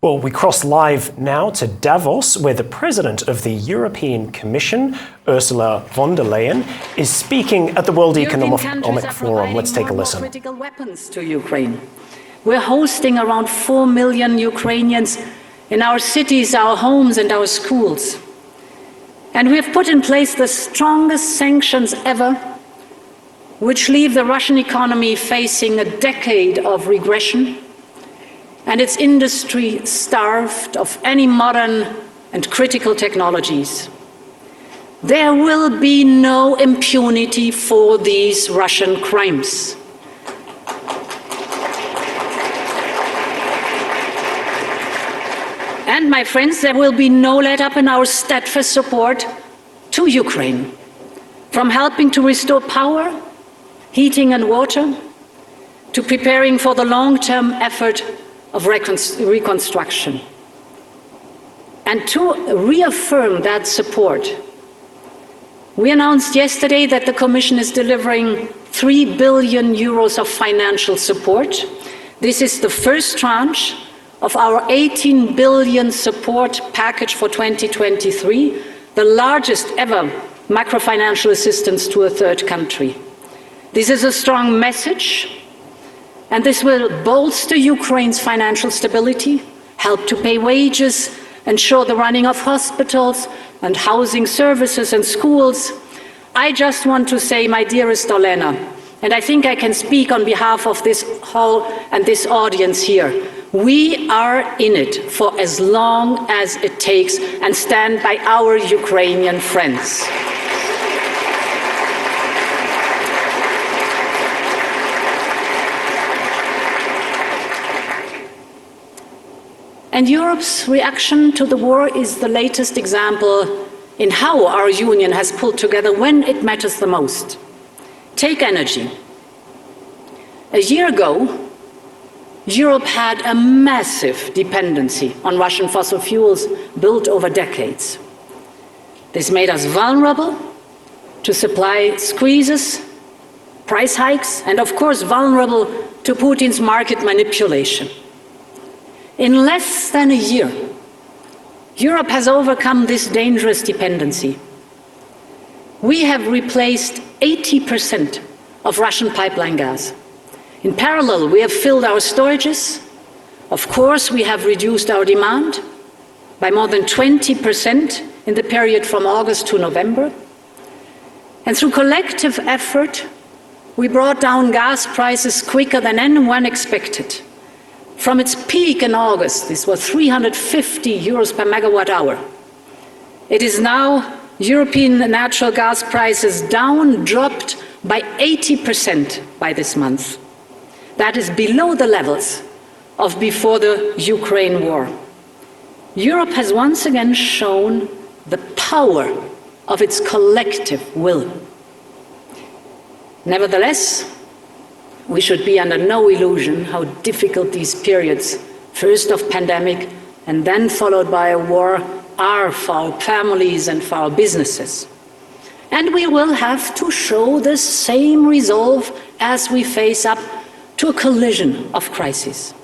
Well, we cross live now to Davos, where the President of the European Commission, Ursula von der Leyen, is speaking at the World Economic Forum. Let's take a listen. Critical weapons to Ukraine. We're hosting around 4 million Ukrainians in our cities, our homes and our schools. And we have put in place the strongest sanctions ever, which leave the Russian economy facing a decade of regression and its industry starved of any modern and critical technologies. There will be no impunity for these Russian crimes. And, my friends, there will be no let-up in our steadfast support to Ukraine, from helping to restore power, heating and water, to preparing for the long-term effort of reconstruction. And to reaffirm that support, we announced yesterday that the Commission is delivering 3 billion euros of financial support. This is the first tranche of our 18 billion support package for 2023, the largest ever macrofinancial assistance to a third country. This is a strong message, and this will bolster Ukraine's financial stability, help to pay wages, ensure the running of hospitals and housing services and schools. I just want to say, my dearest Olena, and I think I can speak on behalf of this hall and this audience here, we are in it for as long as it takes and stand by our Ukrainian friends. And Europe's reaction to the war is the latest example in how our union has pulled together when it matters the most. Take energy. A year ago, Europe had a massive dependency on Russian fossil fuels built over decades. This made us vulnerable to supply squeezes, price hikes, and of course vulnerable to Putin's market manipulation. In less than a year, Europe has overcome this dangerous dependency. We have replaced 80% of Russian pipeline gas. In parallel, we have filled our storages. Of course, we have reduced our demand by more than 20% in the period from August to November. And through collective effort, we brought down gas prices quicker than anyone expected. From its peak in August, this was 350 euros per megawatt hour. It is now European natural gas prices dropped by 80% by this month. That is below the levels of before the Ukraine war. Europe has once again shown the power of its collective will. Nevertheless, we should be under no illusion how difficult these periods, first of pandemic and then followed by a war, are for our families and for our businesses. And we will have to show the same resolve as we face up to a collision of crises.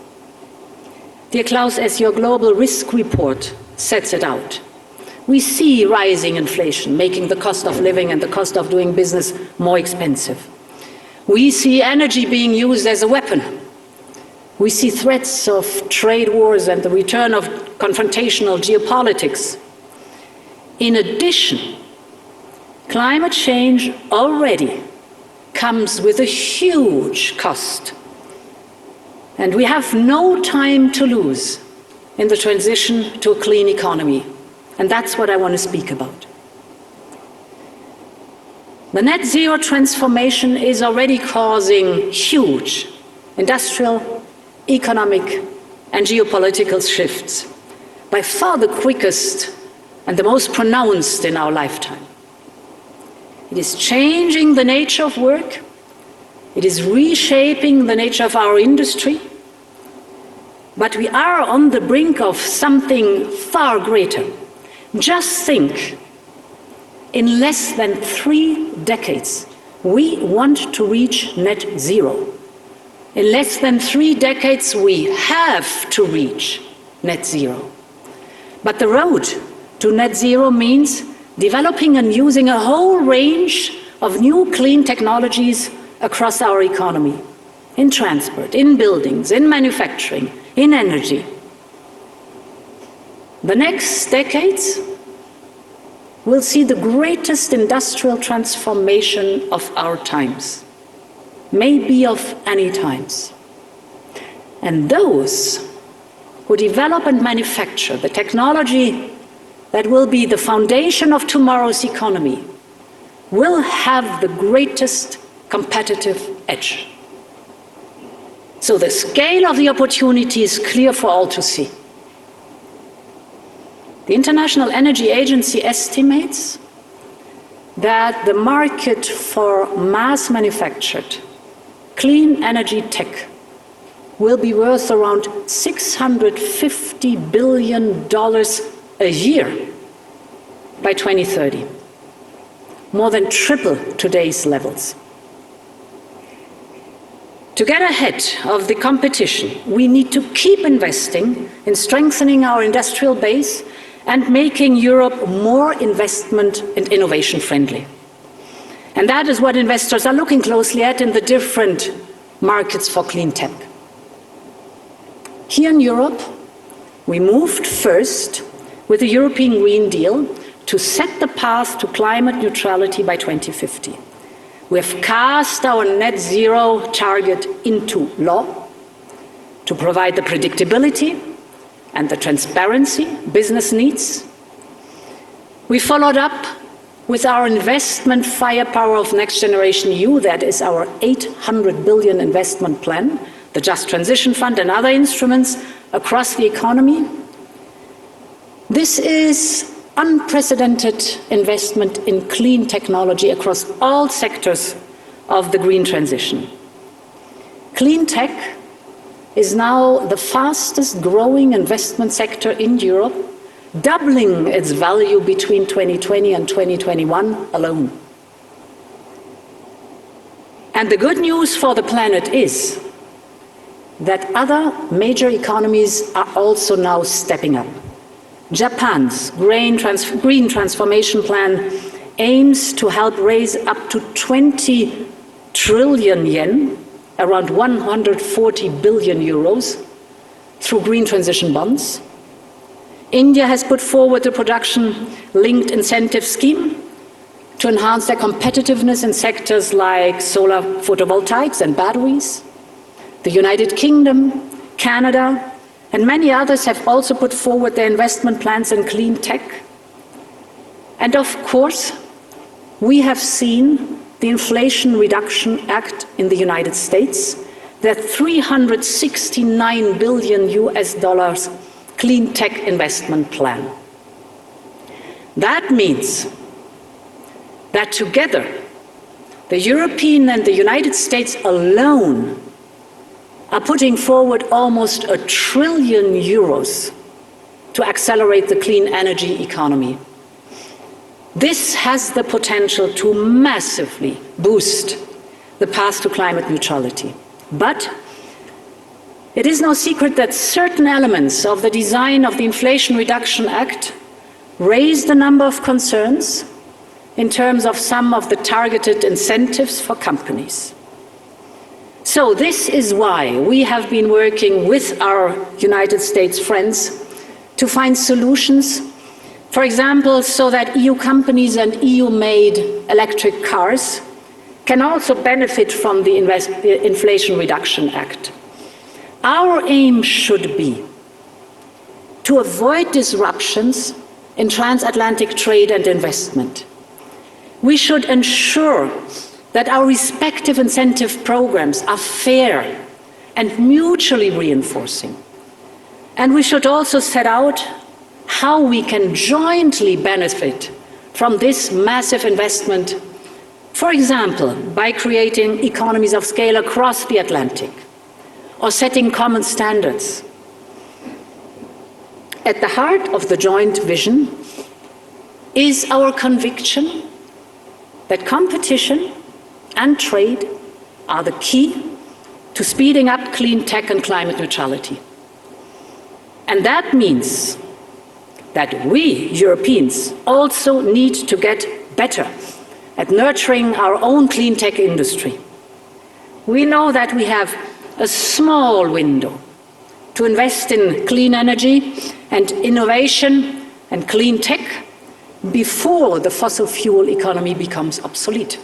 Dear Klaus, as your global risk report sets it out, we see rising inflation, making the cost of living and the cost of doing business more expensive. We see energy being used as a weapon. We see threats of trade wars and the return of confrontational geopolitics. In addition, climate change already comes with a huge cost. And we have no time to lose in the transition to a clean economy. And that's what I want to speak about. The net zero transformation is already causing huge industrial, economic, and geopolitical shifts, by far the quickest and the most pronounced in our lifetime. It is changing the nature of work. It is reshaping the nature of our industry. But we are on the brink of something far greater. Just think. In less than 3 decades, we want to reach net zero. In less than 3 decades, we have to reach net zero. But the road to net zero means developing and using a whole range of new clean technologies across our economy, in transport, in buildings, in manufacturing, in energy. The next decades will see the greatest industrial transformation of our times, maybe of any times. And those who develop and manufacture the technology that will be the foundation of tomorrow's economy will have the greatest competitive edge. So the scale of the opportunity is clear for all to see. The International Energy Agency estimates that the market for mass-manufactured clean energy tech will be worth around $650 billion a year by 2030, more than triple today's levels. To get ahead of the competition, we need to keep investing in strengthening our industrial base and making Europe more investment and innovation friendly. And that is what investors are looking closely at in the different markets for clean tech. Here in Europe, we moved first with the European Green Deal to set the path to climate neutrality by 2050. We have cast our net zero target into law to provide the predictability and the transparency business needs. We followed up with our investment firepower of Next Generation EU, that is our 800 billion investment plan, the Just Transition Fund and other instruments across the economy. This is unprecedented investment in clean technology across all sectors of the green transition. Clean tech is now the fastest growing investment sector in Europe, doubling its value between 2020 and 2021 alone. And the good news for the planet is that other major economies are also now stepping up. Japan's green transformation plan aims to help raise up to 20 trillion yen, around 140 billion euros, through green transition bonds. India has put forward a production-linked incentive scheme to enhance their competitiveness in sectors like solar photovoltaics and batteries. The United Kingdom, Canada, and many others have also put forward their investment plans in clean tech. And of course, we have seen the Inflation Reduction Act in the United States, that $369 billion clean tech investment plan. That means that together, the European and the United States alone are putting forward almost €1 trillion to accelerate the clean energy economy. This has the potential to massively boost the path to climate neutrality. But it is no secret that certain elements of the design of the Inflation Reduction Act raised a number of concerns in terms of some of the targeted incentives for companies. So this is why we have been working with our United States friends to find solutions, for example, so that EU companies and EU-made electric cars can also benefit from the Inflation Reduction Act. Our aim should be to avoid disruptions in transatlantic trade and investment. We should ensure that our respective incentive programs are fair and mutually reinforcing. And we should also set out how we can jointly benefit from this massive investment, for example, by creating economies of scale across the Atlantic or setting common standards. At the heart of the joint vision is our conviction that competition and trade are the key to speeding up clean tech and climate neutrality. And that means that we, Europeans, also need to get better at nurturing our own clean tech industry. We know that we have a small window to invest in clean energy and innovation and clean tech before the fossil fuel economy becomes obsolete.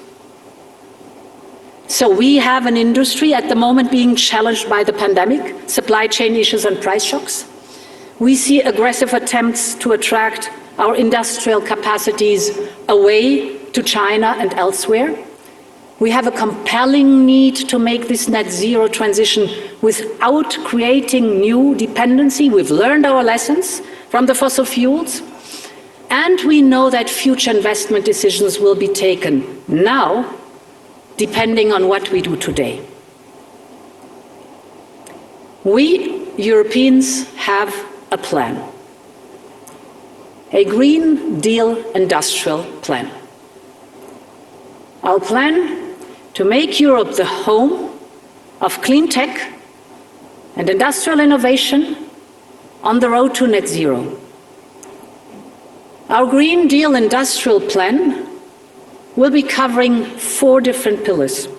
So we have an industry at the moment being challenged by the pandemic, supply chain issues and price shocks. We see aggressive attempts to attract our industrial capacities away to China and elsewhere. We have a compelling need to make this net zero transition without creating new dependency. We've learned our lessons from the fossil fuels. And we know that future investment decisions will be taken now, depending on what we do today. We Europeans have a plan, a Green Deal industrial plan. Our plan to make Europe the home of clean tech and industrial innovation on the road to net zero. Our Green Deal industrial plan will be covering 4 different pillars: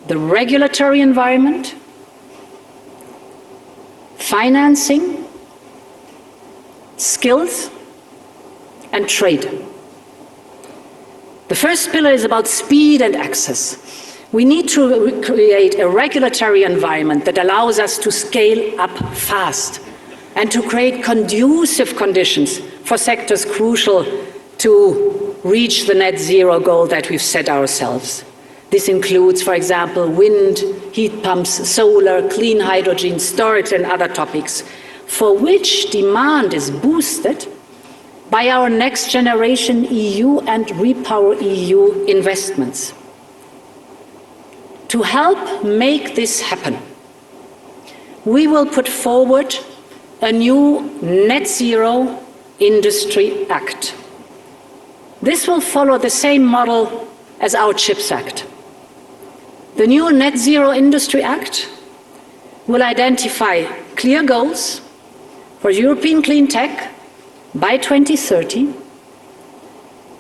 the regulatory environment, financing, skills, and trade. The first pillar is about speed and access. We need to create a regulatory environment that allows us to scale up fast and to create conducive conditions for sectors crucial to reach the net zero goal that we've set ourselves. This includes, for example, wind, heat pumps, solar, clean hydrogen, storage, and other topics, for which demand is boosted by our Next Generation EU and Repower EU investments. To help make this happen, we will put forward a new Net Zero Industry Act. This will follow the same model as our CHIPS Act. The new Net Zero Industry Act will identify clear goals for European clean tech by 2030.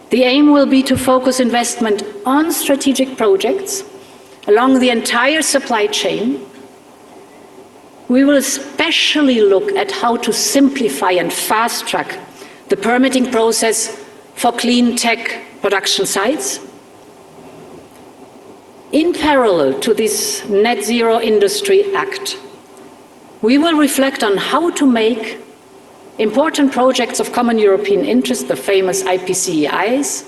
The aim will be to focus investment on strategic projects along the entire supply chain. We will especially look at how to simplify and fast-track the permitting process for clean tech production sites. In parallel to this Net Zero Industry Act, we will reflect on how to make important projects of common European interest, the famous IPCEIs,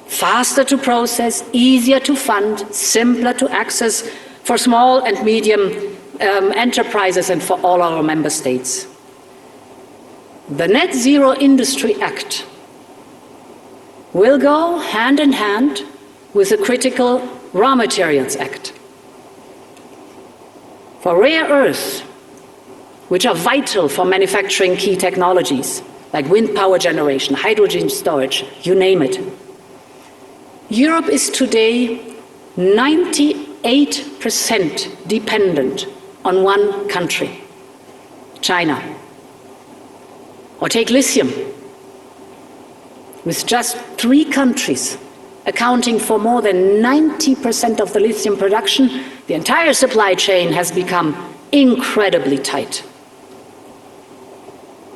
faster to process, easier to fund, simpler to access for small and medium enterprises and for all our member states. The Net Zero Industry Act will go hand in hand with the critical Raw Materials Act. For rare earths, which are vital for manufacturing key technologies like wind power generation, hydrogen storage, you name it. Europe is today 98% dependent on one country, China. Or take lithium, with just 3 countries accounting for more than 90% of the lithium production, the entire supply chain has become incredibly tight.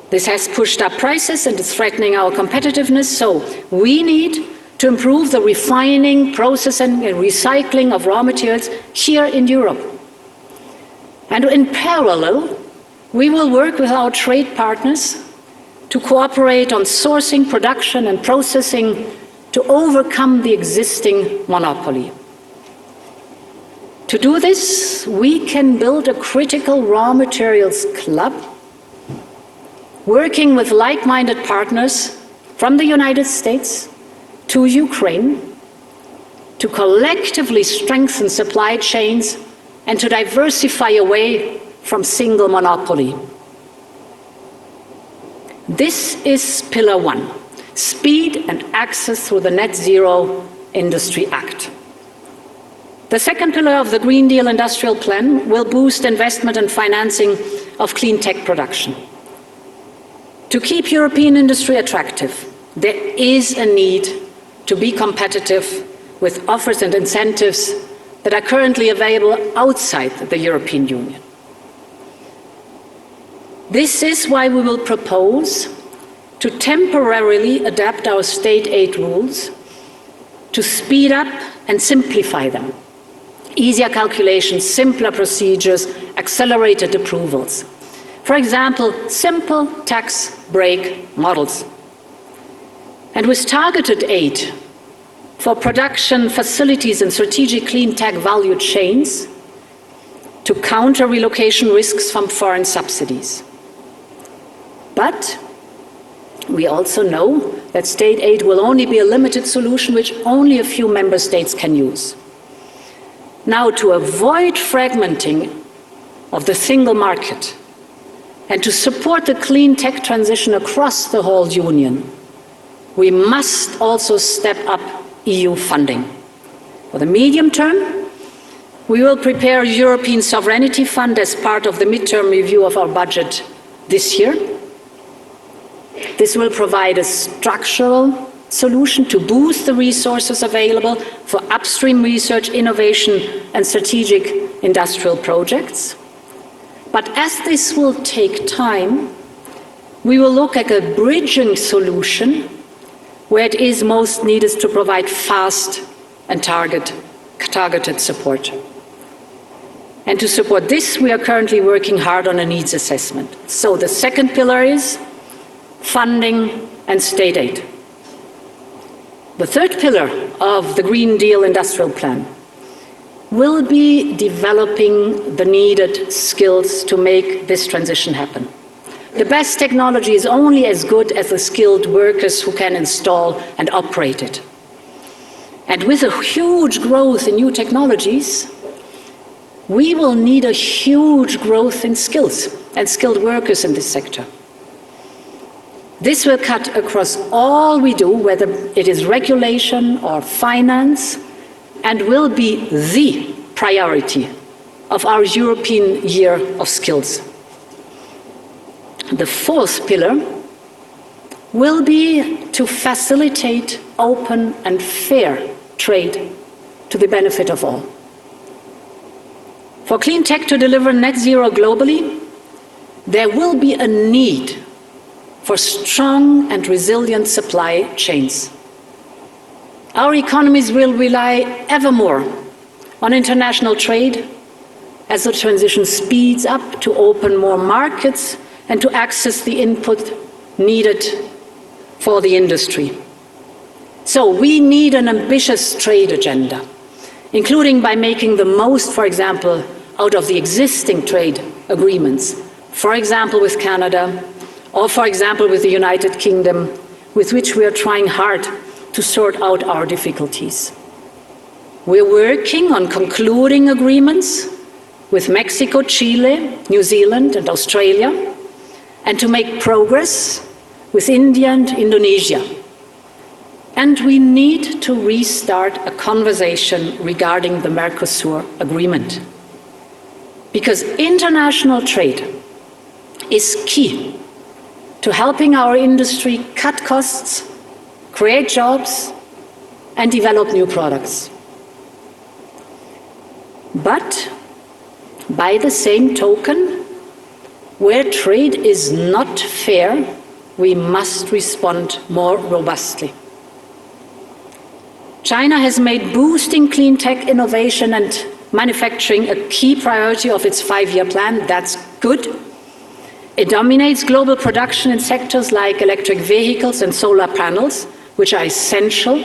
This has pushed up prices and is threatening our competitiveness, so we need to improve the refining, processing and recycling of raw materials here in Europe. And in parallel, we will work with our trade partners to cooperate on sourcing, production and processing to overcome the existing monopoly. To do this, we can build a critical raw materials club, working with like-minded partners from the United States to Ukraine to collectively strengthen supply chains and to diversify away from single monopoly. This is Pillar 1, speed and access through the Net Zero Industry Act. The second pillar of the Green Deal Industrial Plan will boost investment and financing of clean tech production. To keep European industry attractive, there is a need to be competitive with offers and incentives that are currently available outside the European Union. This is why we will propose to temporarily adapt our state aid rules to speed up and simplify them. Easier calculations, simpler procedures, accelerated approvals. For example, simple tax break models. And with targeted aid for production facilities and strategic clean tech value chains to counter relocation risks from foreign subsidies. But we also know that state aid will only be a limited solution which only a few member states can use. Now, to avoid fragmenting of the single market and to support the clean tech transition across the whole Union, we must also step up EU funding. For the medium term, we will prepare a European Sovereignty Fund as part of the midterm review of our budget this year. This will provide a structural solution to boost the resources available for upstream research, innovation, and strategic industrial projects. But as this will take time, we will look at a bridging solution where it is most needed to provide fast and targeted support. And to support this, we are currently working hard on a needs assessment. So the second pillar is funding and state aid. The third pillar of the Green Deal Industrial Plan will be developing the needed skills to make this transition happen. The best technology is only as good as the skilled workers who can install and operate it. And with a huge growth in new technologies, we will need a huge growth in skills and skilled workers in this sector. This will cut across all we do, whether it is regulation or finance, and will be the priority of our European Year of Skills. The fourth pillar will be to facilitate open and fair trade to the benefit of all. For clean tech to deliver net zero globally, there will be a need for strong and resilient supply chains. Our economies will rely ever more on international trade as the transition speeds up to open more markets and to access the input needed for the industry. So we need an ambitious trade agenda, including by making the most, for example, out of the existing trade agreements, for example with Canada, or for example with the United Kingdom, with which we are trying hard to sort out our difficulties. We're working on concluding agreements with Mexico, Chile, New Zealand, and Australia, and to make progress with India and Indonesia. And we need to restart a conversation regarding the Mercosur agreement. Because international trade is key to helping our industry cut costs, create jobs, and develop new products. But by the same token, where trade is not fair, we must respond more robustly. China has made boosting clean tech innovation and manufacturing a key priority of its 5-year plan. That's good. It dominates global production in sectors like electric vehicles and solar panels, which are essential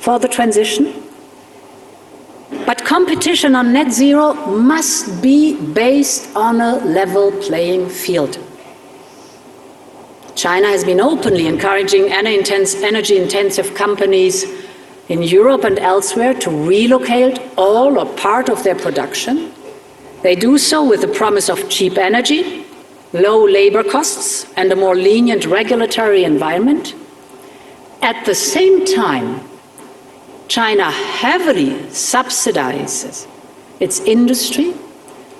for the transition. But competition on net zero must be based on a level playing field. China has been openly encouraging energy-intensive companies in Europe and elsewhere to relocate all or part of their production. They do so with the promise of cheap energy, low labor costs, and a more lenient regulatory environment. At the same time, China heavily subsidizes its industry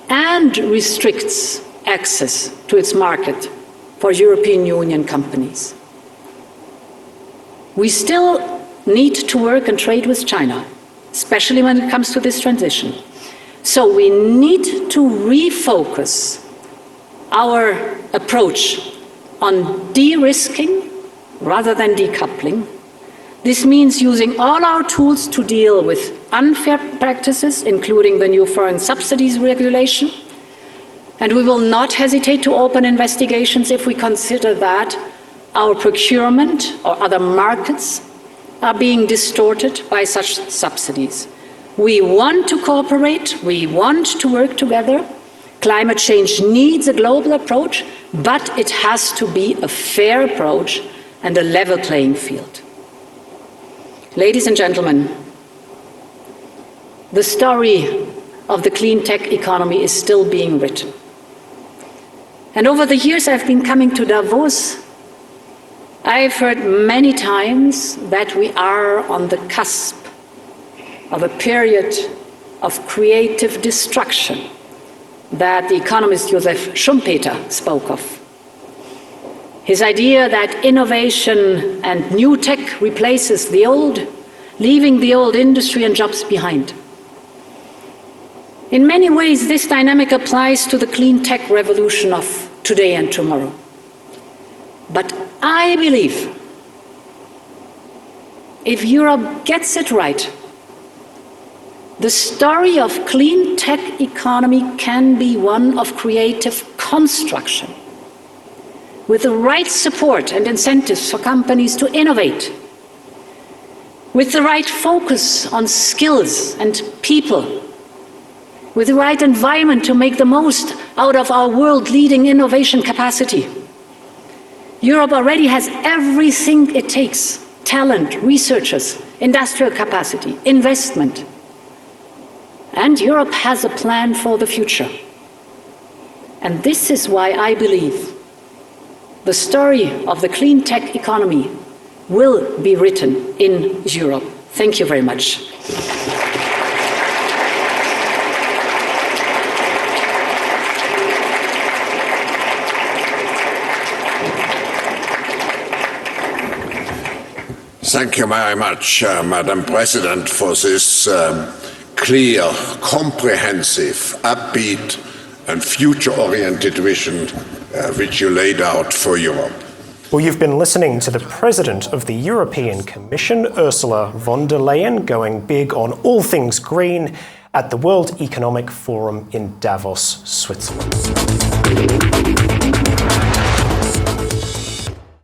and restricts access to its market for European Union companies. We still need to work and trade with China, especially when it comes to this transition. So we need to refocus our approach on de-risking rather than decoupling. This means using all our tools to deal with unfair practices, including the new foreign subsidies regulation. And we will not hesitate to open investigations if we consider that our procurement or other markets are being distorted by such subsidies. We want to cooperate, we want to work together. Climate change needs a global approach, but it has to be a fair approach and a level playing field. Ladies and gentlemen, the story of the clean tech economy is still being written. And over the years I've been coming to Davos, I've heard many times that we are on the cusp of a period of creative destruction that the economist Josef Schumpeter spoke of. His idea that innovation and new tech replaces the old, leaving the old industry and jobs behind. In many ways, this dynamic applies to the clean tech revolution of today and tomorrow. But I believe if Europe gets it right, the story of clean tech economy can be one of creative construction, with the right support and incentives for companies to innovate, with the right focus on skills and people, with the right environment to make the most out of our world-leading innovation capacity. Europe already has everything it takes: talent, researchers, industrial capacity, investment. And Europe has a plan for the future. And this is why I believe the story of the clean tech economy will be written in Europe. Thank you very much. Thank you very much, Madam President, for this clear, comprehensive, upbeat and future-oriented vision which you laid out for Europe. Well, you've been listening to the President of the European Commission, Ursula von der Leyen, going big on all things green at the World Economic Forum in Davos, Switzerland.